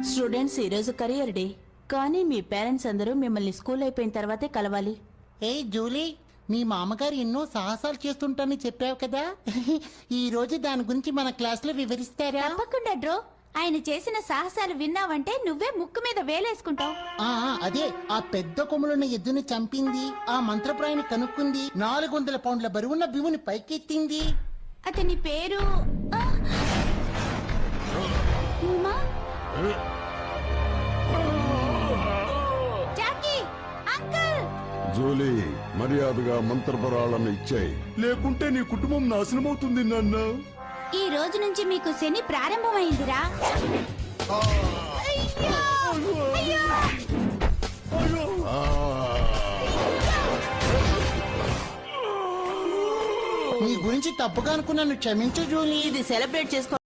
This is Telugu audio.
స్టూడెంట్స్ ఈరోజు కెరియర్ డే, కానీ మీ పేరెంట్స్ అందరూ మిమ్మల్ని స్కూల్ అయిపోయిన తర్వాతే కలవాలి. ఏ జూలీ, మీ మామగారు ఎన్నో సాహసాలు చేస్తుంటారని చెప్పావు కదా. ఈ రోజు దాని గురించి మన క్లాస్ లో వివరిస్తారా? తప్పకుండా డ్రో. ఆయన చేసిన సాహసాలు విన్నావంటే నువ్వే ముక్కు మీద వేలేసుకుంటావు. అదే ఆ పెద్ద కొమ్ములున్న ఎద్దుని చంపింది, ఆ మంత్రప్రాయాన్ని కనుక్కుంది, 400 పౌండ్ల బరువున్న భీముని పైకెత్తింది. అతని పేరు ఉమా? Jackie uncle. జూలీ, మర్యాదగా మంత్రపరాలను ఇచ్చాయి, లేకుంటే నీ కుటుంబం నాశనమవుతుంది నాన్న. ఈ రోజు నుంచి మీకు శని ప్రారంభమైందిరా. నీ గురించి తప్పుగా అనుకున్నాను, క్షమించు జూలీ. ఇది సెలబ్రేట్ చేసుకో